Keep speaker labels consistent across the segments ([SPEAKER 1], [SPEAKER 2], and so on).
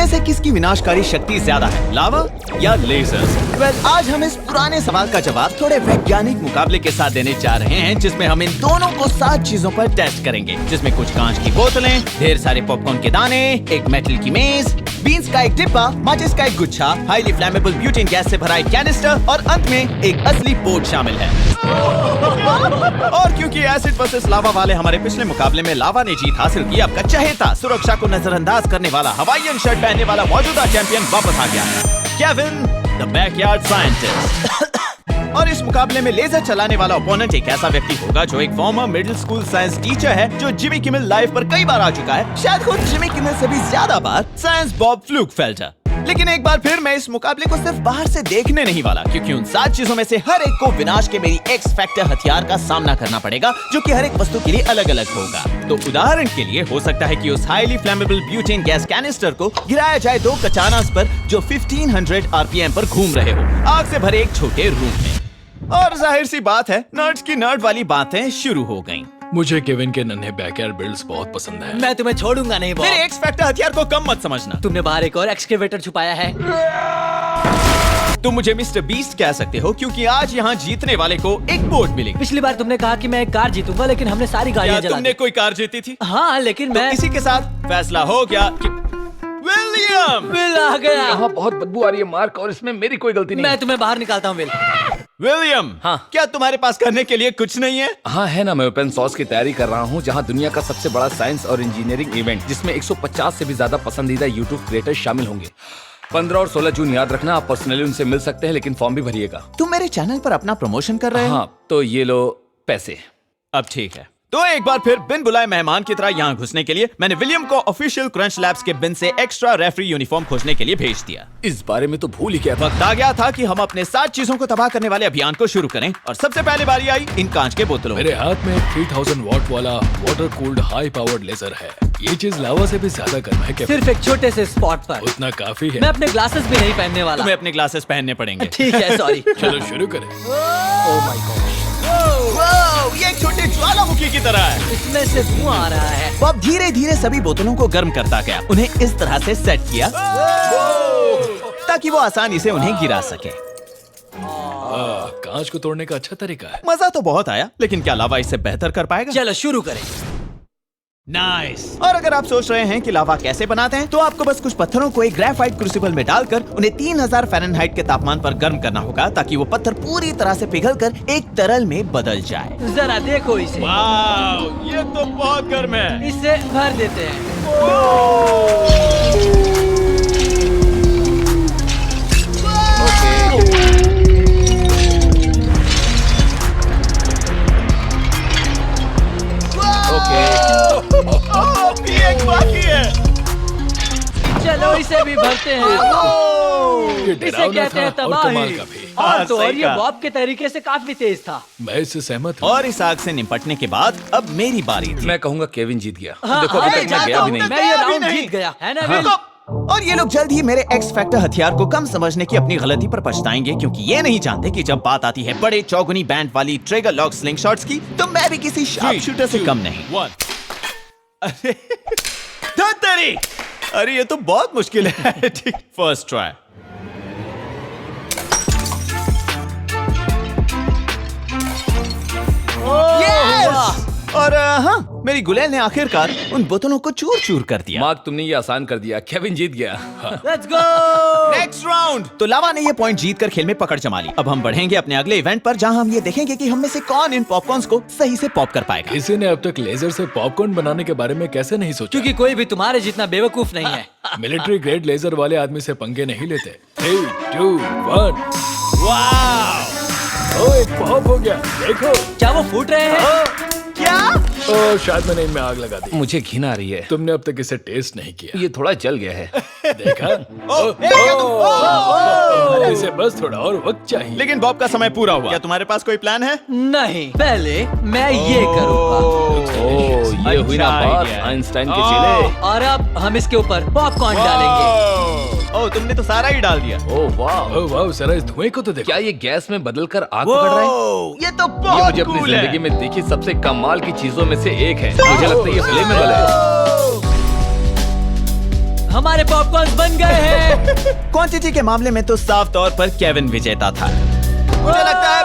[SPEAKER 1] इनमें से किसकी विनाशकारी शक्ति ज्यादा है, लावा या लेजर्स? आज हम इस पुराने सवाल का जवाब थोड़े वैज्ञानिक मुकाबले के साथ देने जा रहे हैं, जिसमें हम इन दोनों को 7 चीजों पर टेस्ट करेंगे, जिसमें कुछ कांच की बोतलें, ढेर सारे पॉपकॉर्न के दाने, एक मेटल की मेज, बीन्स का एक डिब्बा, माचिस का एक गुच्छा, हाईली फ्लेमेबल ब्यूटेन गैस से भरा एक कैनिस्टर और अंत में एक असली बोट शामिल है। और क्योंकि एसिड वर्सेस लावा वाले हमारे पिछले मुकाबले में लावा ने जीत हासिल की, आपका चहेता, सुरक्षा को नजरअंदाज करने वाला, हवाईयन शर्ट पहनने वाला मौजूदा चैंपियन वापस आ गया है, केविन द बैकयार्ड साइंटिस्ट। और इस मुकाबले में लेजर चलाने वाला ओपोनेंट एक ऐसा व्यक्ति होगा जो एक farmer middle school science teacher है, जो जिमी किमेल लाइव पर कई बार आ चुका है, शायद खुद जिमी किमेल से भी ज्यादा बार, साइंस बॉब फ्लूकफेल्टर। लेकिन एक बार फिर मैं इस मुकाबले को सिर्फ बाहर से देखने नहीं वाला, क्योंकि उन 7 चीजों में से हर एक को विनाश के मेरी एक्स फैक्टर हथियार का सामना करना पड़ेगा, जो कि हर एक वस्तु के लिए अलग अलग होगा। तो उदाहरण के लिए हो सकता है कि उस highly flammable butane gas canister को गिराया जाए 2 कचानास पर, जो 1500 आरपीएम पर घूम रहे हो, आग से भरे एक छोटे रूम में। और जाहिर सी बात है, नर्ड्स की नर्ड वाली बातें शुरू हो गईं।
[SPEAKER 2] मुझे केविन के नन्हे बैकयार्ड बिल्ड्स बहुत पसंद है।
[SPEAKER 3] मैं तुम्हें छोड़ूंगा नहीं बॉब।
[SPEAKER 1] मेरे एक्स फैक्टर हथियार को कम मत समझना।
[SPEAKER 3] तुमने बाहर एक और एक्सकेवेटर छुपाया है।
[SPEAKER 1] तुम मुझे मिस्टर बीस्ट कह सकते हो, क्योंकि आज यहाँ जीतने वाले को एक बोट मिलेगी।
[SPEAKER 3] पिछली बार तुमने कहा कि मैं एक कार जीतूंगा, लेकिन हमने सारी गाड़ियाँ जला दी।
[SPEAKER 1] तुमने कोई कार जीती थी?
[SPEAKER 3] हाँ, लेकिन
[SPEAKER 1] तो
[SPEAKER 3] मैं
[SPEAKER 1] इसी के साथ फैसला हो गया कि विलियम
[SPEAKER 3] विल आ गया।
[SPEAKER 4] यहाँ बहुत बदबू आ रही है मार्क, और इसमें मेरी कोई गलती नहीं
[SPEAKER 3] मैं तुम्हें बाहर निकालता हूँ
[SPEAKER 1] विलियम,
[SPEAKER 4] हाँ।
[SPEAKER 1] क्या तुम्हारे पास करने के लिए कुछ नहीं है?
[SPEAKER 4] हाँ है ना, मैं ओपन सोर्स की तैयारी कर रहा हूँ, जहाँ दुनिया का सबसे बड़ा साइंस और इंजीनियरिंग इवेंट, जिसमें 150 से भी ज्यादा पसंदीदा यूट्यूब क्रिएटर्स शामिल होंगे। 15 और 16 जून याद रखना, आप पर्सनली उनसे मिल सकते हैं, लेकिन फॉर्म भी भरिएगा।
[SPEAKER 1] तुम मेरे चैनल पर अपना प्रमोशन कर रहे हो?
[SPEAKER 4] हाँ, तो ये लो पैसे।
[SPEAKER 1] अब ठीक है, तो एक बार फिर बिन बुलाए मेहमान की तरह यहाँ घुसने के लिए मैंने विलियम को ऑफिशियल क्रंच लैब्स के बिन से एक्स्ट्रा रेफरी यूनिफॉर्म खोजने के लिए भेज दिया।
[SPEAKER 4] इस बारे में तो भूल ही गया था।
[SPEAKER 1] वक्त आ गया था कि हम अपने 7 चीजों को तबाह करने वाले अभियान को शुरू करें, और सबसे पहले बारी आई इन कांच के बोतलों।
[SPEAKER 2] मेरे हाथ में 3000 वॉट वाला water cooled high powered laser है। ये चीज लावा से भी ज्यादा गर्म है क्या?
[SPEAKER 3] सिर्फ एक छोटे से स्पॉट पर।
[SPEAKER 2] उतना काफी है।
[SPEAKER 3] मैं अपने ग्लासेस भी नहीं पहनने वाला।
[SPEAKER 1] तुम्हें अपने ग्लासेस पहनने पड़ेंगे।
[SPEAKER 3] ठीक है, सॉरी।
[SPEAKER 2] चलो शुरू करें।
[SPEAKER 3] ओह माय गॉड,
[SPEAKER 1] ये एक छोटे ज्वालामुखी की तरह है।
[SPEAKER 3] इसमें से धुआं आ रहा है।
[SPEAKER 1] बॉब धीरे धीरे सभी बोतलों को गर्म करता गया, उन्हें इस तरह से सेट किया ताकि वो आसानी से उन्हें गिरा सके।
[SPEAKER 2] कांच को तोड़ने का अच्छा तरीका है।
[SPEAKER 1] मजा तो बहुत आया, लेकिन क्या लावा इससे बेहतर कर पाएगा?
[SPEAKER 3] चलो शुरू करें।
[SPEAKER 1] नाइस। और अगर आप सोच रहे हैं कि लावा कैसे बनाते हैं, तो आपको बस कुछ पत्थरों को एक ग्रेफाइट क्रूसिबल में डालकर उन्हें 3000 फ़ारेनहाइट के तापमान पर गर्म करना होगा, ताकि वो पत्थर पूरी तरह से पिघलकर एक तरल में बदल जाए।
[SPEAKER 3] जरा देखो इसे।
[SPEAKER 1] वाओ, ये तो बहुत गर्म है।
[SPEAKER 3] इसे भर देते हैं।
[SPEAKER 1] अभी एक बाकी है।
[SPEAKER 3] चलो इसे भी भरते हैं।
[SPEAKER 2] ये
[SPEAKER 3] इसे
[SPEAKER 2] डरावना
[SPEAKER 3] कहते हैं
[SPEAKER 2] था और कमाल
[SPEAKER 3] तबाही।
[SPEAKER 2] का भी।
[SPEAKER 3] हाँ, तो
[SPEAKER 1] सही
[SPEAKER 3] और ये
[SPEAKER 1] कहा।
[SPEAKER 3] बॉब के तरीके से काफी तेज था।
[SPEAKER 2] मैं इससे सहमत हूँ।
[SPEAKER 1] और इस आग से निपटने के बाद अब मेरी बारी थी।
[SPEAKER 4] मैं कहूंगा केविन जीत गया।
[SPEAKER 3] हाँ,
[SPEAKER 4] देखो अभी
[SPEAKER 3] हाँ,
[SPEAKER 4] तक मैं गया भी नहीं।
[SPEAKER 3] मैं ये
[SPEAKER 1] अभी
[SPEAKER 3] राउंड
[SPEAKER 1] नहीं।
[SPEAKER 3] जीत गया है ना
[SPEAKER 4] हाँ।
[SPEAKER 3] विल?
[SPEAKER 1] और ये लोग जल्द ही मेरे एक्स फैक्टर हथियार को कम समझने की अपनी गलती पर पछताएंगे, क्योंकि ये नहीं जानते कि जब बात आती है बड़े चौगुनी बैंड वाली ट्रिगर लॉक स्लिंग शॉट्स की, तो मैं भी किसी शार्प शूटर से कम नहीं। अरे धत्तरी! अरे ये तो बहुत मुश्किल है। ठीक, फर्स्ट ट्राई। Yes! और हाँ, मेरी गुलेल ने आखिरकार उन बोतलों को चूर चूर कर दिया।
[SPEAKER 4] मार्क, तुमने ये आसान कर दिया। केविन जीत गया।
[SPEAKER 3] Let's go.
[SPEAKER 1] Next round. तो लावा ने ये पॉइंट जीतकर खेल में पकड़ जमा ली। अब हम बढ़ेंगे अपने अगले इवेंट पर, जहां हम ये देखेंगे कि हम में से कौन इन पॉपकॉर्न्स को सही से पॉप कर पाएगा।
[SPEAKER 2] किसी ने अब तक लेजर से पॉपकॉर्न बनाने के बारे में कैसे नहीं सोचा?
[SPEAKER 3] क्योंकि कोई भी तुम्हारे जितना बेवकूफ नहीं है।
[SPEAKER 2] मिलिट्री ग्रेड लेजर वाले आदमी से पंगे नहीं लेते। 3, 2, 1।
[SPEAKER 1] वाह!
[SPEAKER 2] ओ, एक पॉप हो गया। देखो।
[SPEAKER 3] क्या वो फूट रहे हैं?
[SPEAKER 1] क्या?
[SPEAKER 2] ओ, शायद मैंने इनमें आग लगा दी।
[SPEAKER 4] मुझे घिन आ रही है।
[SPEAKER 2] तुमने अब तक इसे टेस्ट नहीं किया।
[SPEAKER 4] ये थोड़ा जल गया है।
[SPEAKER 2] देखा? इसे बस थोड़ा और वक्त चाहिए।
[SPEAKER 1] लेकिन बॉब का समय पूरा हुआ। क्या तुम्हारे पास कोई प्लान है?
[SPEAKER 3] नहीं, पहले मैं ये करूँगा।
[SPEAKER 4] ओह, ये हुई ना
[SPEAKER 1] अच्छा
[SPEAKER 4] बात
[SPEAKER 1] idea है।
[SPEAKER 4] आइंस्टाइन के चेले।
[SPEAKER 3] और अब हम इसके ऊपर पॉपकॉर्न डालेंगे।
[SPEAKER 1] ओह, तुमने तो सारा ही डाल दिया।
[SPEAKER 4] ओह वाह,
[SPEAKER 2] ओ वाह, जरा इस धुएं को तो देखो।
[SPEAKER 4] क्या ये गैस में बदलकर आग पकड़ रहा है?
[SPEAKER 1] Wow, ये तो
[SPEAKER 4] ये
[SPEAKER 1] बहुत
[SPEAKER 4] मुझे अपनी
[SPEAKER 1] कूल है।
[SPEAKER 4] जिंदगी में देखी सबसे कमाल की चीजों में से एक है। मुझे लगता है ये फ्लेमेबल है।
[SPEAKER 3] हमारे पॉपकॉर्न बन गए हैं।
[SPEAKER 1] क्वांटिटी के मामले में तो साफ तौर पर केविन विजेता था। मुझे लगता है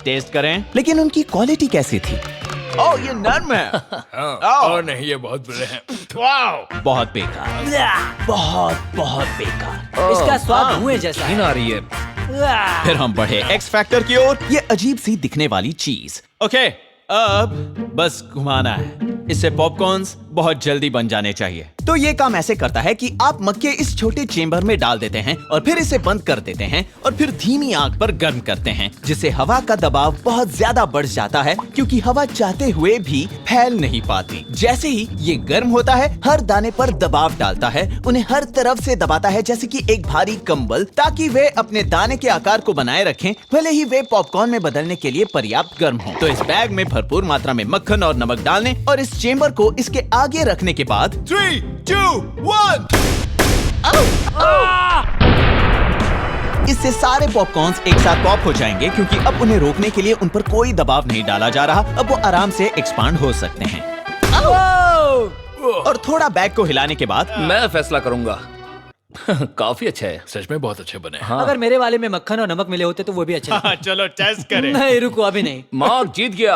[SPEAKER 1] टेस्ट करें, लेकिन उनकी क्वालिटी कैसी थी? ओह, ये नर्म है।
[SPEAKER 2] और नहीं, ये बहुत बुरे हैं।
[SPEAKER 1] बहुत बेकार, बहुत बहुत बेकार।
[SPEAKER 3] इसका स्वाद धुएं जैसा है।
[SPEAKER 4] आ रही है।
[SPEAKER 1] फिर हम बढ़े एक्स फैक्टर की ओर। ये अजीब सी दिखने वाली चीज। ओके, अब बस घुमाना है। इससे पॉपकॉर्न्स बहुत जल्दी बन जाने चाहिए। तो ये काम ऐसे करता है कि आप मक्के इस छोटे चेम्बर में डाल देते हैं और फिर इसे बंद कर देते हैं और फिर धीमी आंच पर गर्म करते हैं, जिससे हवा का दबाव बहुत ज्यादा बढ़ जाता है, क्योंकि हवा चाहते हुए भी फैल नहीं पाती। जैसे ही ये गर्म होता है, हर दाने पर दबाव डालता है, उन्हें हर तरफ से दबाता है जैसे कि एक भारी कंबल, ताकि वे अपने दाने के आकार को बनाए रखें, भले ही वे पॉपकॉर्न में बदलने के लिए पर्याप्त गर्म हो। तो इस बैग में भरपूर मात्रा में मक्खन और नमक डालने और इस चेम्बर को इसके आगे रखने के बाद 3, 2, 1 इससे सारे पॉपकॉर्न्स एक साथ पॉप हो जाएंगे, क्योंकि अब उन्हें रोकने के लिए उन पर कोई दबाव नहीं डाला जा रहा। अब वो आराम से एक्सपांड हो सकते हैं। और थोड़ा बैग को हिलाने के बाद
[SPEAKER 4] मैं फैसला करूंगा। काफी अच्छा है।
[SPEAKER 2] सच में बहुत अच्छे बने हैं।
[SPEAKER 4] हाँ।
[SPEAKER 3] अगर मेरे वाले में मक्खन और नमक मिले होते तो वो भी अच्छे लगते।
[SPEAKER 1] चलो टेस्ट करें।
[SPEAKER 3] नहीं, रुको, अभी नहीं।
[SPEAKER 4] मार्क जीत गया।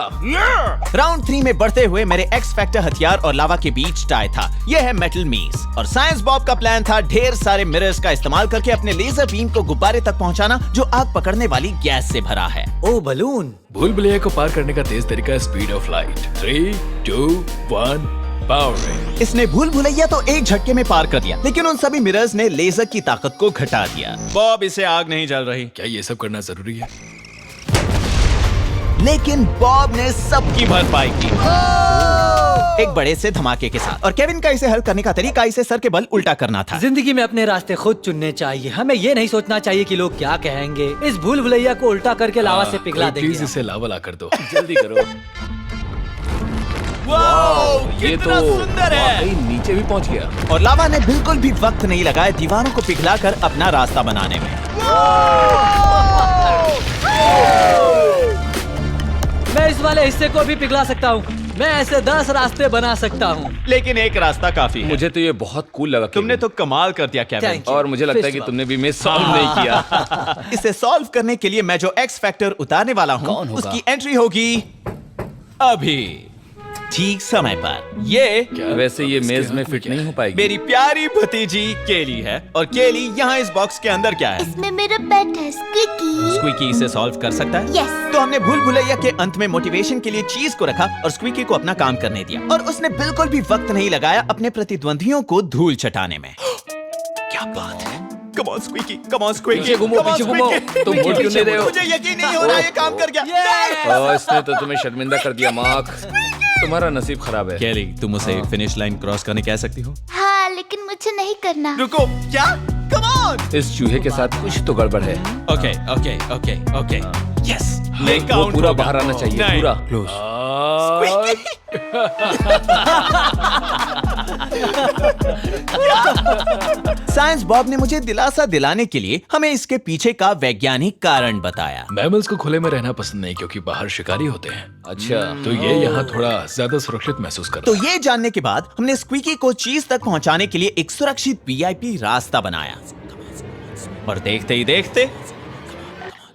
[SPEAKER 1] राउंड 3 में बढ़ते हुए मेरे एक्स फैक्टर हथियार और लावा के बीच टाई था। यह है मेटल मीस। और साइंस बॉब का प्लान था ढेर सारे मिरर्स का इस्तेमाल करके अपने लेजर बीम को गुब्बारे तक पहुंचाना, जो आग पकड़ने वाली गैस से भरा है।
[SPEAKER 3] ओ बलून।
[SPEAKER 2] भूल भुलैया को पार करने का तेज तरीका है स्पीड ऑफ लाइट। 3, 2, 1 पावर।
[SPEAKER 1] इसने भूल भुलैया तो एक झटके में पार कर दिया, लेकिन उन सभी मिरर्स ने लेजर की ताकत को घटा दिया। बॉब, इसे आग नहीं जल रही।
[SPEAKER 2] क्या ये सब करना जरूरी है?
[SPEAKER 1] लेकिन बॉब ने सबकी भरपाई की एक बड़े से धमाके के साथ। और केविन का इसे हल करने का तरीका इसे सर के बल उल्टा करना था।
[SPEAKER 3] जिंदगी में अपने रास्ते खुद चुनने चाहिए। हमें ये नहीं सोचना चाहिए कि लोग क्या कहेंगे। इस भूल भुलैया को उल्टा करके लावा से पिघला देंगे।
[SPEAKER 2] प्लीज इसे लावा ला कर दो।
[SPEAKER 4] जल्दी करो। ये तो
[SPEAKER 1] सुंदर है।
[SPEAKER 4] वाकई नीचे भी पहुंच गया।
[SPEAKER 1] और लावा ने बिल्कुल भी वक्त नहीं लगाया दीवारों को पिघलाकर अपना रास्ता बनाने में।
[SPEAKER 3] मैं इस वाले हिस्से को भी पिघला सकता हूँ। मैं ऐसे 10 रास्ते बना सकता हूँ।
[SPEAKER 1] लेकिन एक रास्ता काफी है।
[SPEAKER 4] मुझे तो ये बहुत कूल लगा।
[SPEAKER 1] तुमने तो कमाल कर दिया केविन।
[SPEAKER 3] Thank you.
[SPEAKER 4] और मुझे लगता है कि तुमने भी मैं सॉल्व नहीं किया।
[SPEAKER 1] इसे सॉल्व करने के लिए मैं जो एक्स फैक्टर उतारने वाला हूँ,
[SPEAKER 4] कौन होगा?
[SPEAKER 1] उसकी एंट्री होगी अभी ठीक समय पर। ये
[SPEAKER 4] वैसे ये मेज में फिट नहीं हो पाएगी।
[SPEAKER 1] मेरी प्यारी भतीजी केली है। और केली, यहाँ इस बॉक्स के अंदर क्या है?
[SPEAKER 5] इसमें मेरा पेट है स्क्विकी।
[SPEAKER 1] स्क्विकी इसे सॉल्व कर सकता है।
[SPEAKER 5] Yes.
[SPEAKER 1] तो हमने भूल भुलैया के अंत में मोटिवेशन के लिए चीज को रखा और स्क्विकी को अपना काम करने दिया, और उसने बिल्कुल भी वक्त नहीं लगाया अपने प्रतिद्वंदियों को धूल चटाने में। क्या बात है! Come on, Squeaky. Come on, Squeaky.
[SPEAKER 4] पीछे घूमो,
[SPEAKER 1] Come on,
[SPEAKER 4] पीछे घूमो।
[SPEAKER 1] Squeaky.
[SPEAKER 4] तुम वोट क्यों दे रहे हो?
[SPEAKER 1] मुझे यकीन नहीं हो रहा है, ये काम कर गया।
[SPEAKER 4] इसने तो तुम्हें शर्मिंदा कर दिया मार्क। तुम्हारा नसीब खराब है।
[SPEAKER 1] केली, तुम उसे फिनिश लाइन क्रॉस करने कह सकती हो?
[SPEAKER 5] हाँ, लेकिन मुझे नहीं करना।
[SPEAKER 1] रुको, क्या? Come on.
[SPEAKER 4] इस चूहे के साथ कुछ तो गड़बड़ है।
[SPEAKER 1] Okay. Yes.
[SPEAKER 4] नहीं, वो पूरा बाहर आना चाहिए। पूरा क्लोज।
[SPEAKER 1] साइंस बॉब ने मुझे दिलासा दिलाने के लिए हमें इसके पीछे का वैज्ञानिक कारण बताया।
[SPEAKER 2] मैमल्स को खुले में रहना पसंद नहीं, क्योंकि बाहर शिकारी होते हैं।
[SPEAKER 4] अच्छा,
[SPEAKER 2] तो ये यहाँ थोड़ा ज्यादा सुरक्षित महसूस कर
[SPEAKER 1] तो
[SPEAKER 2] रहा है।
[SPEAKER 1] ये जानने के बाद हमने स्क्विकी को चीज तक पहुंचाने के लिए एक सुरक्षित वीआईपी रास्ता बनाया। और देखते ही देखते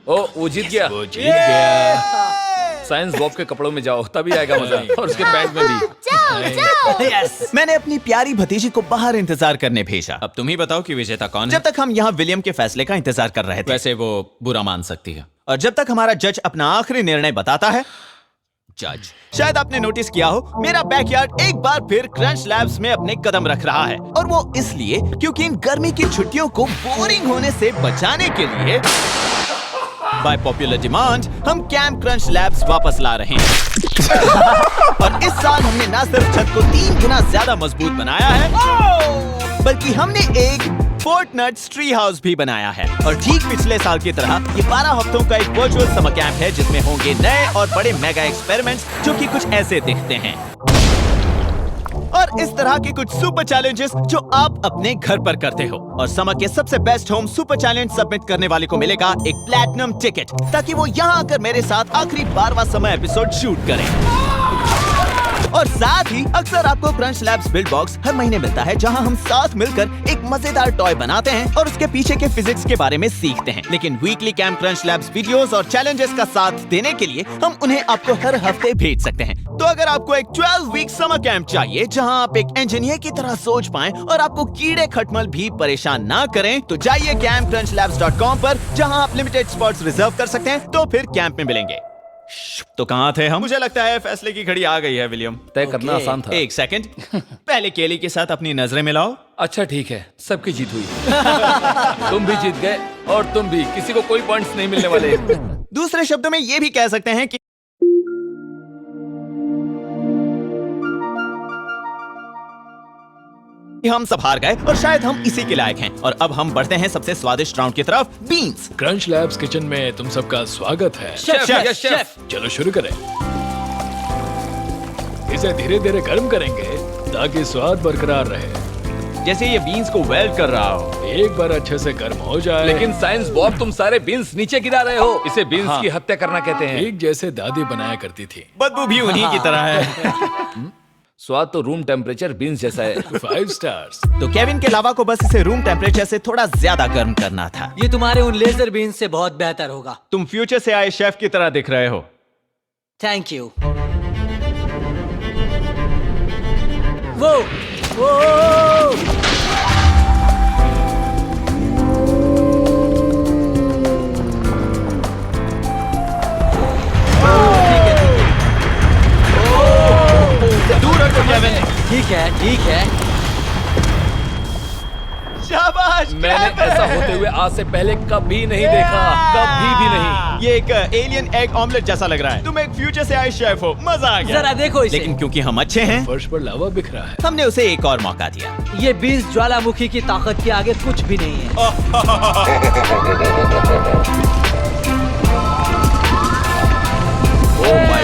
[SPEAKER 4] वो जीत गया।
[SPEAKER 2] वो जीत गया।
[SPEAKER 4] साइंस बॉब के कपड़ों में जाओ, तभी आएगा मजा। और उसके पैंट में भी।
[SPEAKER 1] मैंने अपनी प्यारी भतीजी को बाहर इंतजार करने भेजा। अब तुम ही बताओ कि विजेता कौन है? जब तक हम यहाँ विलियम के फैसले का इंतजार कर रहे थे। वैसे वो बुरा मान सकती है। और जब तक हमारा जज अपना आखिरी निर्णय बताता है। जज, शायद आपने नोटिस किया हो, मेरा बैकयार्ड एक बार फिर क्रंच लैब्स में अपने कदम रख रहा है। और वो इसलिए क्योंकि इन गर्मी की छुट्टियों को बोरिंग होने से बचाने के लिए बाय पॉपुलर डिमांड हम कैंप क्रंच लैब्स वापस ला रहे हैं। और इस साल हमने न सिर्फ छत को 3 गुना ज्यादा मजबूत बनाया है, बल्कि हमने एक फोर्टनट्स ट्री हाउस भी बनाया है। और ठीक पिछले साल की तरह ये 12 हफ्तों का एक वर्चुअल समर कैंप है, जिसमें होंगे नए और बड़े मेगा एक्सपेरिमेंट्स, जो कि कुछ ऐसे दिखते हैं। और इस तरह के कुछ सुपर चैलेंजेस जो आप अपने घर पर करते हो। और समर के सबसे best home super challenge submit करने वाले को मिलेगा एक प्लैटिनम टिकट, ताकि वो यहाँ आकर मेरे साथ आखिरी 12वां समर एपिसोड शूट करें। और साथ ही अक्सर आपको क्रंच लैब्स बिल्ड बॉक्स हर महीने मिलता है, जहां हम साथ मिलकर एक मजेदार टॉय बनाते हैं और उसके पीछे के फिजिक्स के बारे में सीखते हैं। लेकिन weekly camp crunch labs videos और चैलेंजेस का साथ देने के लिए हम उन्हें आपको हर हफ्ते भेज सकते हैं। तो अगर आपको एक 12 वीक समर कैंप चाहिए जहां आप एक इंजीनियर की तरह सोच पाएं और आपको कीड़े खटमल भी परेशान ना करें, तो जाइए campcrunchlabs.com पर, जहां आप लिमिटेड स्पॉट्स रिजर्व कर सकते हैं। तो फिर कैंप में मिलेंगे। तो कहाँ थे हम? मुझे लगता है फैसले की घड़ी आ गई है विलियम।
[SPEAKER 4] तय करना आसान था।
[SPEAKER 1] एक सेकंड, पहले केली के साथ अपनी नजरें मिलाओ।
[SPEAKER 4] अच्छा ठीक है, सबकी जीत हुई। तुम भी जीत गए और तुम भी, किसी को कोई पॉइंट्स नहीं मिलने वाले।
[SPEAKER 1] दूसरे शब्दों में ये भी कह सकते हैं कि हम सब हार गए और शायद हम इसी के लायक हैं। और अब हम बढ़ते हैं सबसे स्वादिष्ट राउंड की तरफ, बीन्स।
[SPEAKER 2] क्रंच लैब्स किचन में तुम सबका स्वागत है।
[SPEAKER 4] शेफ।
[SPEAKER 2] चलो शुरू करें। इसे धीरे धीरे गर्म करेंगे ताकि स्वाद बरकरार रहे।
[SPEAKER 1] जैसे ये बीन्स को वेल्ड कर रहा हो।
[SPEAKER 2] एक बार अच्छे से गर्म हो जाए।
[SPEAKER 4] लेकिन साइंस बॉब, तुम सारे बीन्स नीचे गिरा रहे हो। इसे बीन्स की हत्या करना कहते हैं।
[SPEAKER 2] ठीक जैसे दादी बनाया करती थी।
[SPEAKER 1] बदबू भी उन्हीं की तरह है।
[SPEAKER 4] स्वाद तो रूम टेम्परेचर बीन्स जैसा है।
[SPEAKER 2] 5 स्टार्स।
[SPEAKER 1] तो केविन के लावा को बस इसे रूम टेम्परेचर से थोड़ा ज्यादा गर्म करना था।
[SPEAKER 3] ये तुम्हारे उन लेजर बीन से बहुत बेहतर होगा।
[SPEAKER 1] तुम फ्यूचर से आए शेफ की तरह दिख रहे हो।
[SPEAKER 3] Thank you. वो
[SPEAKER 1] दूर हटो केविन।
[SPEAKER 3] ठीक है।
[SPEAKER 1] शाबाश
[SPEAKER 4] मैंने
[SPEAKER 1] केविन।
[SPEAKER 4] ऐसा होते हुए आज से पहले कभी नहीं देखा, कभी भी नहीं।
[SPEAKER 1] ये एक एलियन एग ऑमलेट जैसा लग रहा है। तुम एक फ्यूचर से आए शेफ हो, मजा आ गया।
[SPEAKER 3] जरा देखो इसे।
[SPEAKER 1] लेकिन क्योंकि हम अच्छे हैं,
[SPEAKER 2] फर्श पर लावा बिखरा है।
[SPEAKER 1] हमने उसे एक और मौका दिया।
[SPEAKER 3] ये बीन्स ज्वालामुखी की ताकत के आगे कुछ भी नहीं है।
[SPEAKER 4] ओह माय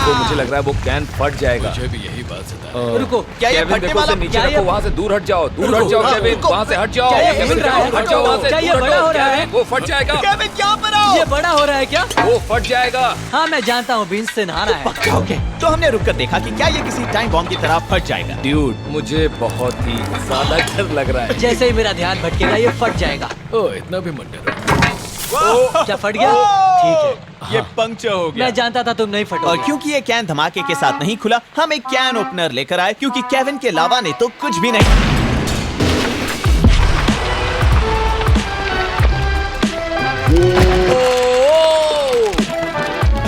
[SPEAKER 4] गॉड, मुझे लग रहा है वो कैन फट जाएगा।
[SPEAKER 2] मुझे भी यही बात सता।
[SPEAKER 3] रुको,
[SPEAKER 1] क्या ये
[SPEAKER 4] केविन
[SPEAKER 1] फटने
[SPEAKER 4] देखो,
[SPEAKER 1] वाला?
[SPEAKER 4] उसे नीचे
[SPEAKER 3] क्या ये-
[SPEAKER 4] रखो, वहाँ से दूर हट जाओ, दूर हट
[SPEAKER 3] रुको,
[SPEAKER 4] जाओ
[SPEAKER 3] हाँ,
[SPEAKER 4] केविन,
[SPEAKER 3] रुको।
[SPEAKER 4] वहाँ से हट जाओ।
[SPEAKER 3] क्या ये
[SPEAKER 4] केविन,
[SPEAKER 3] हिल रहा है?
[SPEAKER 4] हट जाओ वहाँ से,
[SPEAKER 3] क्या ये
[SPEAKER 4] दूर हट
[SPEAKER 3] बड़ा
[SPEAKER 4] जाओ,
[SPEAKER 3] हो रहा है?
[SPEAKER 4] केविन, वो फट जाएगा।
[SPEAKER 1] केविन क्या पर आओ?
[SPEAKER 3] ये बड़ा हो रहा है क्या?
[SPEAKER 4] वो फट जाएगा।
[SPEAKER 3] हाँ मैं जानता हूँ, बीन्स से नहाना है।
[SPEAKER 1] पक्का ओके। तो हमने रुककर देखा कि क्या ये किसी टाइम बॉम्ब की तरह फट जाएगा।
[SPEAKER 4] ड्यूड, मुझे बहुत ही ज्यादा डर लग रहा है।
[SPEAKER 3] जैसे ही मेरा ध्यान भटकेगा ये फट जाएगा।
[SPEAKER 2] ओह इतना भी मत डरो।
[SPEAKER 3] क्या फट गया? ठीक है।
[SPEAKER 1] ये पंक्चर हो गया।
[SPEAKER 3] मैं जानता था तुम नहीं
[SPEAKER 1] और
[SPEAKER 3] फटोगे।
[SPEAKER 1] क्योंकि ये कैन धमाके के साथ नहीं खुला, हम एक कैन ओपनर लेकर आए, क्योंकि केविन के लावा ने तो कुछ भी नहीं।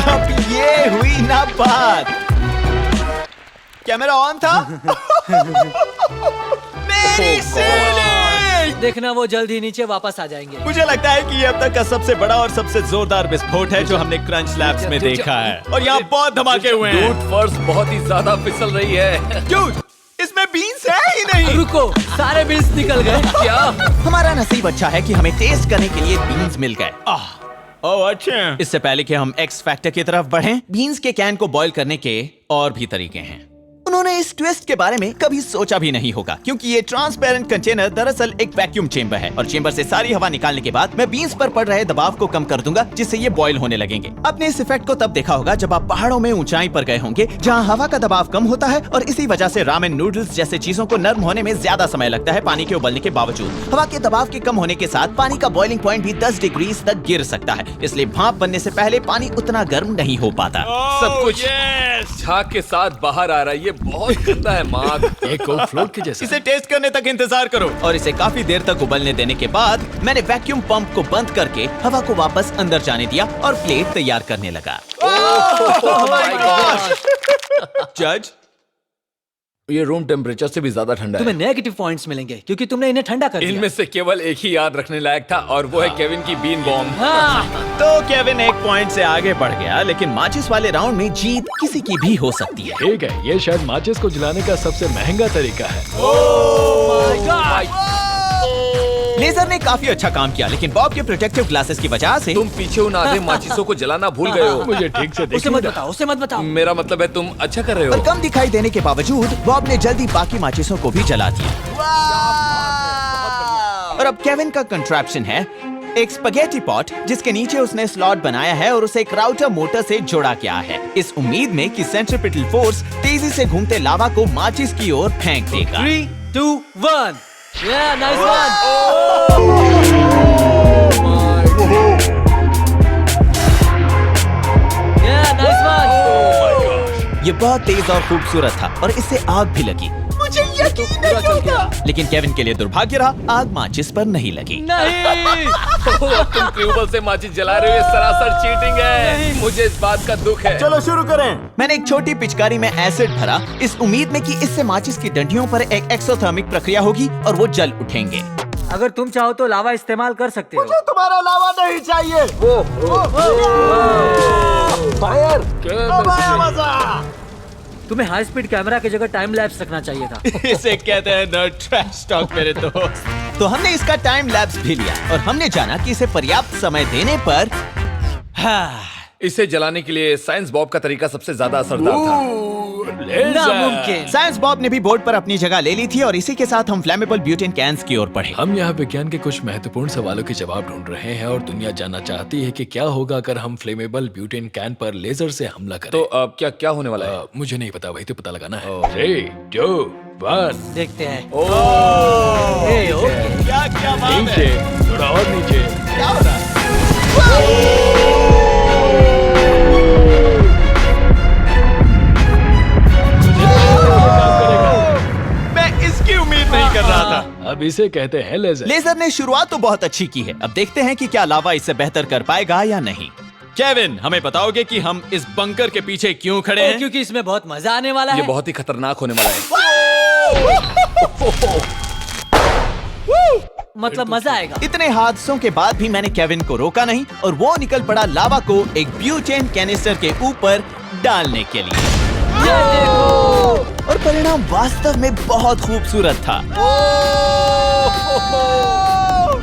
[SPEAKER 1] अब ये हुई ना बात। कैमरा ऑन था। मेरी सीलिंग!
[SPEAKER 3] देखना वो जल्द ही नीचे वापस आ जाएंगे।
[SPEAKER 1] मुझे लगता है कि ये अब तक का सबसे बड़ा और सबसे जोरदार विस्फोट है जो हमने क्रंच लैब्स में देखा है। और यहाँ बहुत धमाके हुए हैं।
[SPEAKER 4] डूड, फर्श बहुत ही ज्यादा फिसल रही है।
[SPEAKER 1] Dude, इसमें बीन्स है ही नहीं।
[SPEAKER 3] रुको, सारे बीन्स निकल गए।
[SPEAKER 4] क्या?
[SPEAKER 1] हमारा नसीब अच्छा है कि हमें टेस्ट करने के लिए बीन्स मिल गए। ओह अच्छा। इससे पहले कि हम एक्स फैक्टर की तरफ बढ़ें, बीन्स के कैन को बॉईल करने के और भी तरीके हैं। उन्होंने इस ट्विस्ट के बारे में कभी सोचा भी नहीं होगा, क्योंकि ये ट्रांसपेरेंट कंटेनर दरअसल एक वैक्यूम चेंबर है और चेंबर से सारी हवा निकालने के बाद मैं बीन्स पर पड़ रहे दबाव को कम कर दूंगा, जिससे ये बॉईल होने लगेंगे। आपने इस इफेक्ट को तब देखा होगा जब आप पहाड़ों में ऊंचाई पर गए होंगे, जहां हवा का दबाव कम होता है और इसी वजह से रामेन नूडल्स जैसे चीजों को नर्म होने में ज्यादा समय लगता है पानी के उबलने के बावजूद। हवा के दबाव के कम होने के साथ पानी का बॉइलिंग पॉइंट भी 10 डिग्री तक गिर सकता है, इसलिए भाप बनने से पहले पानी उतना गर्म नहीं हो पाता।
[SPEAKER 4] सब कुछ झाग के साथ बाहर आ रहा है। ये बहुत गंदा है मार्क।
[SPEAKER 2] एक कोक फ्लोट के जैसा।
[SPEAKER 1] इसे टेस्ट करने तक इंतजार करो। और इसे काफी देर तक उबलने देने के बाद मैंने वैक्यूम पंप को बंद करके हवा को वापस अंदर जाने दिया और प्लेट तैयार करने लगा। जज,
[SPEAKER 4] ये रूम टेम्परेचर से भी ज्यादा ठंडा
[SPEAKER 3] तुम्हें
[SPEAKER 4] है।
[SPEAKER 3] नेगेटिव पॉइंट्स मिलेंगे क्योंकि तुमने इन्हें ठंडा कर
[SPEAKER 4] इनमें
[SPEAKER 3] दिया।
[SPEAKER 4] से केवल एक ही याद रखने लायक था और वो है केविन की बीन बॉम्ब।
[SPEAKER 3] हाँ,
[SPEAKER 1] तो केविन एक पॉइंट से आगे बढ़ गया, लेकिन माचिस वाले राउंड में जीत किसी की भी हो सकती है।
[SPEAKER 2] ठीक है, ये शायद माचिस को जलाने का सबसे महंगा तरीका है।
[SPEAKER 1] लेजर ने काफी अच्छा काम किया, लेकिन बॉब के प्रोटेक्टिव ग्लासेस की वजह से
[SPEAKER 4] तुम पीछे उन आधे माचिसों को जलाना भूल गए हो।
[SPEAKER 2] मुझे ठीक से
[SPEAKER 3] उसे
[SPEAKER 2] देखने
[SPEAKER 3] मत
[SPEAKER 2] दो।
[SPEAKER 3] बताओ, उसे मत बताओ।
[SPEAKER 4] मेरा मतलब है तुम अच्छा कर रहे
[SPEAKER 1] पर
[SPEAKER 4] हो।
[SPEAKER 1] कम दिखाई देने के बावजूद बॉब ने जल्दी बाकी माचिसों को भी जला दिया। और अब केविन का कंट्रैप्शन है एक स्पगेटी पॉट जिसके नीचे उसने स्लॉट बनाया है और उसे एक राउटर मोटर से जोड़ा किया है, इस उम्मीद में कि सेंट्रीपिटल फोर्स तेजी से घूमते लावा को माचिस की ओर फेंक देगा।
[SPEAKER 3] 3, 2, 1 Yeah, nice one! Yeah, nice one!
[SPEAKER 1] ये बहुत तेज और खूबसूरत था और इससे आग भी लगी। मुझे यकीन नहीं होता। लेकिन केविन के लिए दुर्भाग्य रहा, आग माचिस पर नहीं लगी।
[SPEAKER 3] नहीं!
[SPEAKER 4] तुम ट्यूबवेल से माचिस जला रहे हो, ये सरासर चीटिंग है। मुझे इस बात का दुख है।
[SPEAKER 1] चलो शुरू करें। मैंने एक छोटी पिचकारी में एसिड भरा, इस उम्मीद में कि इससे माचिस की डंडियों पर एक एक्सोथर्मिक प्रक्रिया होगी और वो जल उठेंगे।
[SPEAKER 3] अगर तुम चाहो तो लावा इस्तेमाल कर सकते हो।
[SPEAKER 1] तुम्हारा लावा नहीं चाहिए।
[SPEAKER 3] तुम्हें हाई स्पीड कैमरा की जगह टाइम लैप्स रखना चाहिए था।
[SPEAKER 1] इसे कहते हैं नर्ड ट्रैश टॉक मेरे दोस्त। तो हमने इसका टाइम लैप्स भी लिया और हमने जाना कि इसे पर्याप्त समय देने पर
[SPEAKER 4] इसे जलाने के लिए साइंस बॉब का तरीका सबसे ज्यादा असरदार था।
[SPEAKER 3] नामुमकिन।
[SPEAKER 1] साइंस बॉब ने भी बोर्ड पर अपनी जगह ले ली थी और इसी के साथ हम फ्लेमेबल ब्यूटेन कैंस की ओर बढ़े।
[SPEAKER 2] हम यहाँ विज्ञान के कुछ महत्वपूर्ण सवालों के जवाब ढूंढ रहे हैं और दुनिया जानना चाहती है कि क्या होगा अगर हम फ्लेमेबल ब्यूटेन कैन पर लेजर से हमला करें।
[SPEAKER 4] तो अब क्या क्या होने वाला है?
[SPEAKER 2] मुझे नहीं पता, वही तो पता लगाना है। 3, 2, 1
[SPEAKER 3] देखते हैं।
[SPEAKER 1] ओके। क्या क्या बात है?
[SPEAKER 2] नीचे, थोड़ा और नीचे।
[SPEAKER 1] क्या हो रहा है? मैं इसकी उम्मीद नहीं कर रहा था।
[SPEAKER 2] अब इसे कहते हैं लेजर।
[SPEAKER 1] लेजर ने शुरुआत तो बहुत अच्छी की है, अब देखते हैं कि क्या लावा इससे बेहतर कर पाएगा या नहीं। केविन, हमें बताओगे कि हम इस बंकर के पीछे क्यों खड़े हैं?
[SPEAKER 3] क्योंकि इसमें बहुत मजा आने वाला
[SPEAKER 4] ये
[SPEAKER 3] है।
[SPEAKER 4] बहुत ही खतरनाक होने वाला है।
[SPEAKER 3] मतलब मजा आएगा।
[SPEAKER 1] इतने हादसों के बाद भी मैंने केविन को रोका नहीं और वो निकल पड़ा लावा को एक ब्यूटेन कैनिस्टर के ऊपर डालने के लिए।
[SPEAKER 3] ये देखो।
[SPEAKER 1] और परिणाम वास्तव में बहुत खूबसूरत था।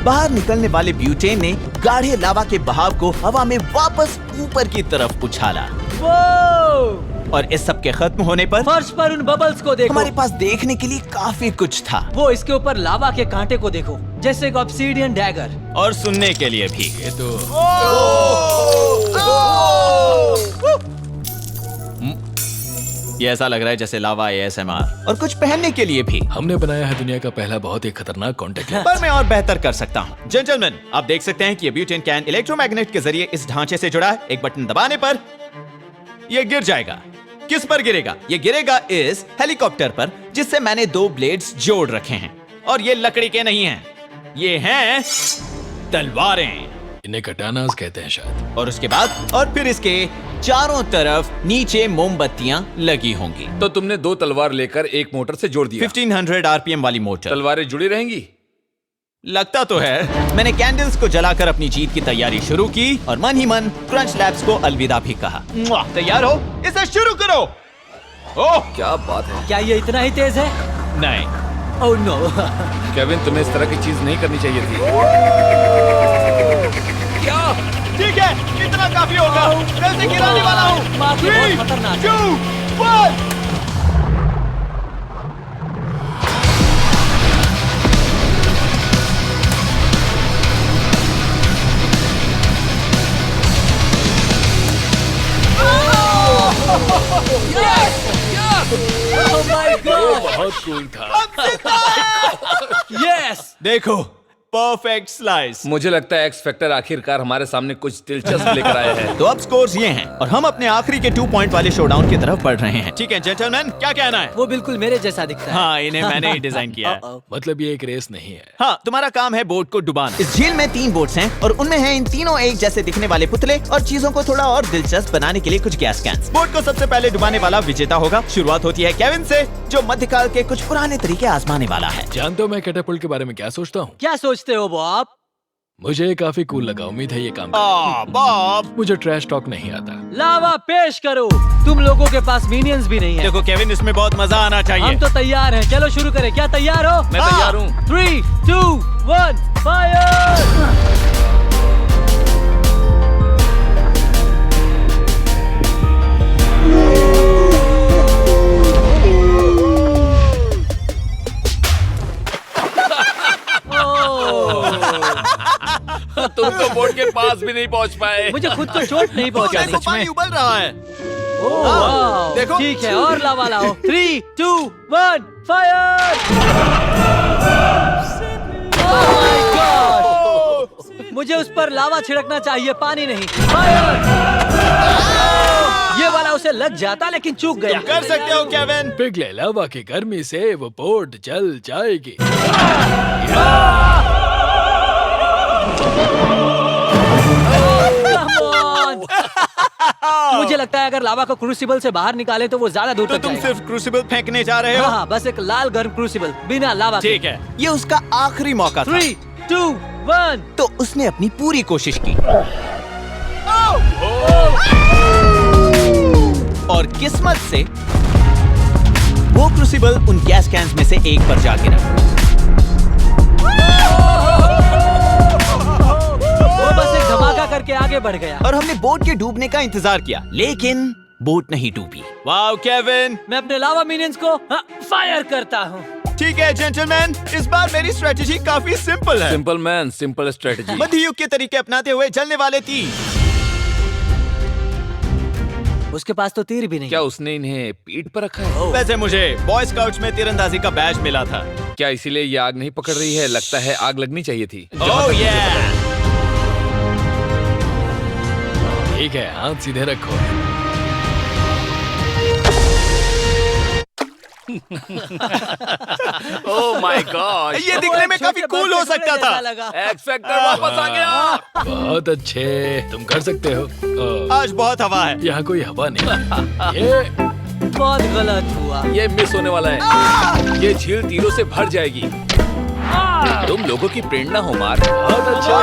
[SPEAKER 1] बाहर निकलने वाले ब्यूटेन ने गाढ़े लावा के बहाव को हवा में वापस ऊपर की तरफ उछाला और इस सब के खत्म होने पर
[SPEAKER 3] फर्श पर उन बबल्स को देखो।
[SPEAKER 1] हमारे पास देखने के लिए काफी कुछ था
[SPEAKER 3] वो इसके ऊपर लावा के कांटे को देखो, जैसे एक ऑब्सीडियन डैगर।
[SPEAKER 1] और सुनने के लिए भी।
[SPEAKER 2] ये तो
[SPEAKER 1] ये ऐसा लग रहा है जैसे लावा ASMR। और कुछ पहनने के लिए भी।
[SPEAKER 2] हमने बनाया है दुनिया का पहला बहुत ही खतरनाक कॉन्टेक्ट लेंस।
[SPEAKER 1] पर मैं और बेहतर कर सकता हूँ। जेंटलमैन, आप देख सकते हैं कि ये ब्यूटेन कैन इलेक्ट्रोमैग्नेट के जरिए इस ढांचे से जुड़ा है। एक बटन दबाने पर ये गिर जाएगा। किस पर गिरेगा? ये गिरेगा इस हेलीकॉप्टर पर जिससे मैंने 2 ब्लेड्स जोड़ रखे हैं। और ये लकड़ी के नहीं हैं, ये हैं तलवारें।
[SPEAKER 2] इन्हें कटानास कहते हैं शायद।
[SPEAKER 1] और उसके बाद और फिर इसके चारों तरफ नीचे मोमबत्तियां लगी होंगी।
[SPEAKER 4] तो तुमने 2 तलवार लेकर एक मोटर से जोड़ दिया।
[SPEAKER 1] 1500 RPM वाली मोटर।
[SPEAKER 4] तलवारें जुड़ी रहेंगी?
[SPEAKER 1] लगता तो है। मैंने कैंडल्स को जलाकर अपनी जीत की तैयारी शुरू की और मन ही मन क्रंच लैब्स को अलविदा भी कहा। तैयार हो? इसे शुरू करो। ओह,
[SPEAKER 4] क्या बात है।
[SPEAKER 3] क्या ये इतना ही तेज है?
[SPEAKER 1] नहीं।
[SPEAKER 3] Oh no.
[SPEAKER 4] केविन, तुम्हें इस तरह की चीज नहीं करनी चाहिए थी।
[SPEAKER 1] क्या? ठीक है, इतना काफी होगा। मैं इसे गिराने वाला हूँ।
[SPEAKER 3] बात ये बहुत खतरनाक है।
[SPEAKER 1] 2, 1।
[SPEAKER 3] Oh my God!
[SPEAKER 2] बहुत कूल था।
[SPEAKER 3] Yes!
[SPEAKER 1] देखो, परफेक्ट स्लाइस।
[SPEAKER 4] मुझे लगता है एक्स फैक्टर आखिरकार हमारे सामने कुछ दिलचस्प लेकर आए हैं।
[SPEAKER 1] तो अब स्कोर्स ये हैं और हम अपने आखिरी के 2 पॉइंट वाले शोडाउन की तरफ बढ़ रहे हैं। ठीक है जेंटलमैन, क्या कहना है?
[SPEAKER 3] वो बिल्कुल मेरे जैसा दिखता है।
[SPEAKER 1] हाँ, इन्हें मैंने ही डिजाइन किया है।
[SPEAKER 2] मतलब ये एक रेस नहीं है।
[SPEAKER 1] हाँ, तुम्हारा काम है बोट को डुबाना। इस झील में 3 बोट्स हैं और उनमें हैं इन तीनों एक जैसे दिखने वाले पुतले और चीजों को थोड़ा और दिलचस्प बनाने के लिए कुछ गैस कैंस। बोट को सबसे पहले डुबाने वाला विजेता होगा। शुरुआत होती है केविन से, जो मध्यकाल के कुछ पुराने तरीके आजमाने वाला है।
[SPEAKER 2] जानते हो मैं कैटापल्ट के बारे में क्या सोचता हूँ?
[SPEAKER 3] क्या सोचते हो बॉब?
[SPEAKER 2] मुझे ये काफी कूल लगा, उम्मीद है ये काम
[SPEAKER 1] बॉब,
[SPEAKER 2] मुझे ट्रैश टॉक नहीं आता।
[SPEAKER 3] लावा पेश करो। तुम लोगों के पास मिनियंस भी नहीं है।
[SPEAKER 1] देखो केविन, इसमें बहुत मजा आना चाहिए।
[SPEAKER 3] हम तो तैयार हैं, चलो शुरू करें। क्या तैयार हो?
[SPEAKER 4] मैं तैयार हूँ।
[SPEAKER 3] 3, 2, 1, फायर!
[SPEAKER 4] तुम तो बोट के पास भी नहीं पहुंच पाए।
[SPEAKER 3] मुझे खुद को चोट नहीं पहुंचा।
[SPEAKER 1] देखो पानी उबल रहा है।
[SPEAKER 3] ओह, वाव।
[SPEAKER 1] देखो।
[SPEAKER 3] ठीक है, और लावा लाओ। 3, 2, 1, फायर! Oh my God! मुझे उस पर लावा छिड़कना चाहिए, पानी नहीं। फायर! ये वाला उसे लग जाता, लेकिन चूक गया।
[SPEAKER 1] कर सकते हो केविन।
[SPEAKER 2] पिघले लावा की गर्मी से वो बोट जल जाएगी।
[SPEAKER 3] Come on! मुझे लगता है अगर लावा को क्रूसिबल से बाहर निकाले तो वो ज्यादा दूर
[SPEAKER 1] तो
[SPEAKER 3] तक
[SPEAKER 1] तुम
[SPEAKER 3] जाएगा।
[SPEAKER 1] सिर्फ क्रूसिबल फेंकने जा रहे हो?
[SPEAKER 3] हाँ, बस एक लाल गर्म क्रूसिबल बिना लावा के।
[SPEAKER 1] ठीक है, ये उसका आखिरी मौका था।
[SPEAKER 3] 3, 2, 1।
[SPEAKER 1] तो उसने अपनी पूरी कोशिश की। और किस्मत से वो क्रूसिबल उन गैस कैंस में से एक पर जा गिरा।
[SPEAKER 3] वो बस एक धमाका करके आगे बढ़ गया।
[SPEAKER 1] और हमने बोट के डूबने का इंतजार किया, लेकिन बोट नहीं डूबी। Wow Kevin!
[SPEAKER 3] मैं अपने लावा मिनियंस को फायर करता हूँ।
[SPEAKER 1] ठीक है जेंटलमैन, इस बार मेरी स्ट्रेटेजी काफी सिंपल है।
[SPEAKER 4] Simple man, simple strategy.
[SPEAKER 1] मध्ययुग के तरीके अपनाते हुए जलने वाले तीर।
[SPEAKER 3] उसके पास तो तीर भी नहीं।
[SPEAKER 4] क्या उसने इन्हें पीठ पर रखा है?
[SPEAKER 1] वैसे मुझे बॉय स्काउट्स में तीरंदाजी का बैज मिला था।
[SPEAKER 4] क्या इसीलिए ये आग नहीं पकड़ रही है? लगता है आग लगनी चाहिए थी।
[SPEAKER 1] ओह yeah!
[SPEAKER 2] ठीक है, हाथ सीधे रखो।
[SPEAKER 4] ओह माय गॉड,
[SPEAKER 1] ये दिखने में काफी कूल हो सकता था।
[SPEAKER 4] एक्स फैक्टर वापस आ गया।
[SPEAKER 2] बहुत अच्छे, तुम कर सकते हो।
[SPEAKER 1] आज बहुत हवा है।
[SPEAKER 2] यहाँ कोई हवा नहीं है। ये
[SPEAKER 3] बहुत गलत हुआ।
[SPEAKER 4] ये मिस होने वाला है। ये झील तीरों से भर जाएगी। तुम लोगों की प्रेरणा हो मार्क।
[SPEAKER 2] बहुत अच्छा।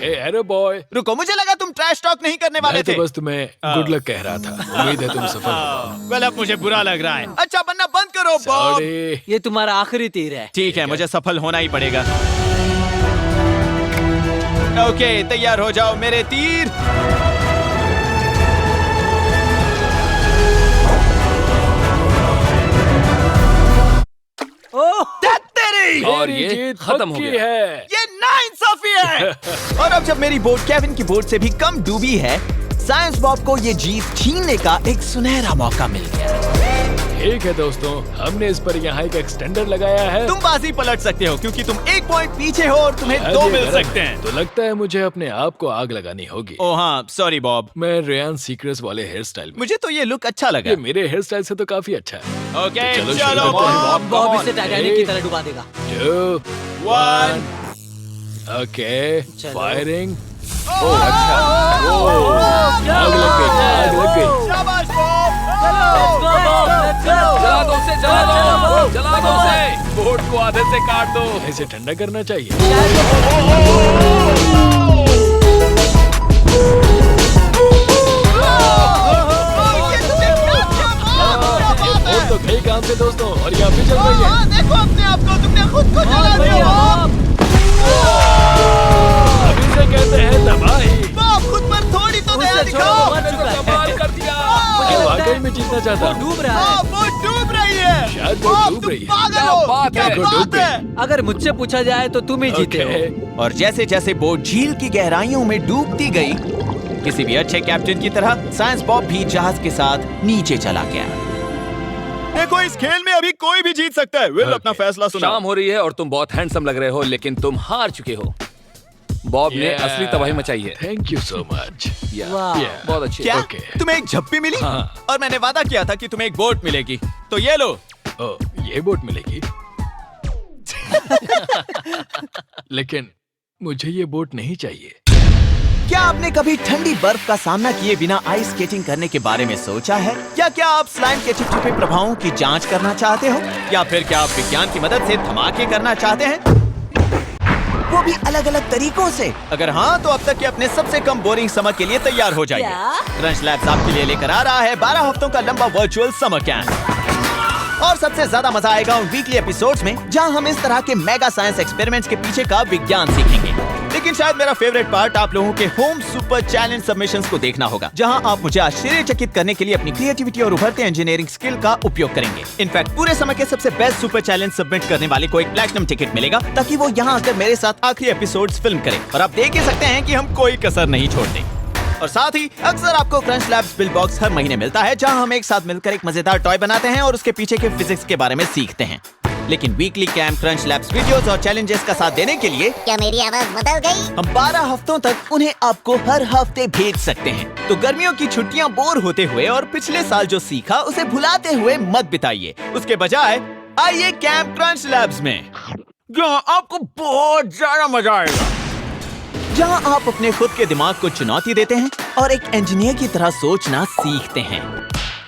[SPEAKER 2] ए अरे बॉय,
[SPEAKER 1] रुको, मुझे लगा तुम ट्रैश टॉक नहीं करने वाले
[SPEAKER 2] मैं तो
[SPEAKER 1] थे।
[SPEAKER 2] बस तुम्हें गुड लक कह रहा था। उम्मीद है तुम सफल हो।
[SPEAKER 1] वेल, अब मुझे बुरा लग रहा है। अच्छा बनना बंद करो बॉब।
[SPEAKER 2] सॉरी।
[SPEAKER 3] ये तुम्हारा आखिरी तीर है।
[SPEAKER 1] ठीक है, मुझे सफल होना ही पड़ेगा। ओके, तैयार हो जाओ मेरे तीर।
[SPEAKER 3] ओह,
[SPEAKER 1] तेरी!
[SPEAKER 4] और
[SPEAKER 2] मेरी
[SPEAKER 4] ये
[SPEAKER 2] जीत
[SPEAKER 4] खत्म हो
[SPEAKER 2] पक्की
[SPEAKER 4] गया।
[SPEAKER 2] है।
[SPEAKER 1] ये नाइंसाफी है। और अब जब मेरी बोट केविन की बोट से भी कम डूबी है, साइंस बॉब को ये जीत छीनने का एक सुनहरा मौका मिल गया।
[SPEAKER 2] ठीक है दोस्तों, हमने इस पर यहाँ एक एक्सटेंडर लगाया है।
[SPEAKER 1] तुम बाजी पलट सकते हो क्योंकि तुम एक पॉइंट पीछे हो और तुम्हें
[SPEAKER 2] शायद
[SPEAKER 1] 2
[SPEAKER 2] ये
[SPEAKER 1] मिल
[SPEAKER 2] गलत
[SPEAKER 1] सकते
[SPEAKER 2] है।
[SPEAKER 1] हैं।
[SPEAKER 2] तो लगता है मुझे अपने आप को आग लगानी होगी।
[SPEAKER 1] ओ हाँ, सॉरी बॉब।
[SPEAKER 2] मैं रेयान सीक्रेट्स वाले हेयर स्टाइल में।
[SPEAKER 1] मुझे तो ये लुक अच्छा लगा।
[SPEAKER 2] ये मेरे हेयर स्टाइल से तो काफी अच्छा है।
[SPEAKER 1] ओके,
[SPEAKER 2] चलो
[SPEAKER 1] चलो
[SPEAKER 2] शुरू करते हैं।
[SPEAKER 1] बॉब।
[SPEAKER 3] बॉब इसे टाइटैनिक की तरह डुबा देगा।
[SPEAKER 2] 2,
[SPEAKER 1] 1
[SPEAKER 2] ओके,
[SPEAKER 3] चलो।
[SPEAKER 2] फायरिंग।
[SPEAKER 4] ओह अच्छा।
[SPEAKER 2] आग लग गई, आग लग गई।
[SPEAKER 1] शाबाश बॉब।
[SPEAKER 4] जला दो उसे, जला दो, जला दो उसे। बोट को आधे से काट दो।
[SPEAKER 2] इसे ठंडा करना चाहिए। और तो कई काम से दोस्तों, और यहाँ पे चल रही है।
[SPEAKER 1] देखो अपने आप को, तुमने खुद को जला दिया।
[SPEAKER 2] अभी से कहते हैं तबाही।
[SPEAKER 1] बॉब, खुद पर थोड़ी तो दया दिखाओ।
[SPEAKER 3] मर चुका है।
[SPEAKER 4] कमाल कर दिया।
[SPEAKER 2] मैं वाकई में जीतना चाहता हूँ।
[SPEAKER 3] डूब रहा है।
[SPEAKER 1] बॉब, वो डूब रही है।
[SPEAKER 2] शायद वो
[SPEAKER 1] बॉब,
[SPEAKER 2] डूब
[SPEAKER 1] तुम
[SPEAKER 2] रही है।
[SPEAKER 1] पागल
[SPEAKER 4] क्या
[SPEAKER 1] हो।
[SPEAKER 4] बात
[SPEAKER 1] क्या
[SPEAKER 4] है।
[SPEAKER 2] वो डूब
[SPEAKER 1] बात है।
[SPEAKER 3] अगर मुझसे पूछा जाए तो तुम ही जीते हो।
[SPEAKER 2] ओके।
[SPEAKER 1] और जैसे जैसे बोट झील की गहराइयों में डूबती गई, किसी भी अच्छे कैप्टन की तरह साइंस बॉब भी जहाज के साथ नीचे चला गया। देखो, इस खेल में अभी कोई भी जीत सकता है। विल, अपना फैसला सुनाओ।
[SPEAKER 4] शाम हो रही है और तुम बहुत हैंडसम लग रहे हो, लेकिन तुम हार चुके हो। बॉब ने
[SPEAKER 2] Yeah.
[SPEAKER 4] असली तबाही मचाई है।
[SPEAKER 2] Thank you so much.
[SPEAKER 3] वाह।
[SPEAKER 4] बहुत अच्छी।
[SPEAKER 1] क्या
[SPEAKER 2] ओके।
[SPEAKER 1] तुम्हें एक झप्पी मिली?
[SPEAKER 2] हाँ।
[SPEAKER 1] और मैंने वादा किया था कि तुम्हें एक बोट मिलेगी, तो ये लो।
[SPEAKER 2] ओ, ये बोट मिलेगी। लेकिन मुझे ये बोट नहीं चाहिए।
[SPEAKER 1] क्या आपने कभी ठंडी बर्फ का सामना किए बिना आइस स्केटिंग करने के बारे में सोचा है? या क्या आप स्लाइम के चिपचिपे प्रभावों की जांच करना चाहते हो? या फिर क्या आप विज्ञान की मदद से धमाके करना चाहते हैं, वो भी अलग अलग तरीकों से? अगर हाँ, तो अब तक के अपने सबसे कम बोरिंग समर के लिए तैयार हो जाइए। क्रंच लैब्स आपके लिए लेकर आ रहा है 12 हफ्तों का लंबा वर्चुअल समर कैंप। और सबसे ज्यादा मजा आएगा उन वीकली एपिसोड्स में जहां हम इस तरह के मेगा साइंस एक्सपेरिमेंट्स के पीछे का विज्ञान सीखेंगे। लेकिन लेकिन शायद मेरा फेवरेट पार्ट आप लोगों के होम सुपर चैलेंज सबमिशंस को देखना होगा, जहां आप मुझे आश्चर्यचकित करने के लिए अपनी क्रिएटिविटी और उभरते इंजीनियरिंग स्किल का उपयोग करेंगे। इनफैक्ट पूरे समय के सबसे बेस्ट सुपर चैलेंज सबमिट करने वाले को एक प्लैटिनम टिकट मिलेगा, ताकि वो यहाँ आकर मेरे साथ आखिरी एपिसोड्स फिल्म करे। और आप देख ही सकते हैं कि हम कोई कसर नहीं छोड़ते। और साथ ही अक्सर आपको क्रंच लैब्स बिल बॉक्स हर महीने मिलता है, जहां हम एक साथ मिलकर एक मजेदार टॉय बनाते हैं और उसके पीछे के फिजिक्स के बारे में सीखते हैं। लेकिन weekly camp crunch labs videos और चैलेंजेस का साथ देने के लिए
[SPEAKER 6] क्या मेरी आवाज बदल गई?
[SPEAKER 1] हम 12 हफ्तों तक उन्हें आपको हर हफ्ते भेज सकते हैं। तो गर्मियों की छुट्टियां बोर होते हुए और पिछले साल जो सीखा उसे भुलाते हुए मत बिताइए। उसके बजाय आइए कैंप क्रंच लैब्स में, जहां आपको बहुत ज्यादा मजा आएगा, जहां आप अपने खुद के दिमाग को चुनौती देते हैं और एक इंजीनियर की तरह सोचना सीखते हैं।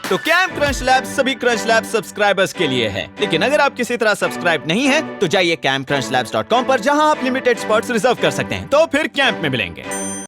[SPEAKER 1] तो कैंप क्रंच लैब्स सभी क्रंच लैब सब्सक्राइबर्स के लिए है, लेकिन अगर आप किसी तरह सब्सक्राइब नहीं है तो जाइए campcrunchlabs.com पर, जहां आप लिमिटेड स्पॉट्स रिजर्व कर सकते हैं। तो फिर कैंप में मिलेंगे।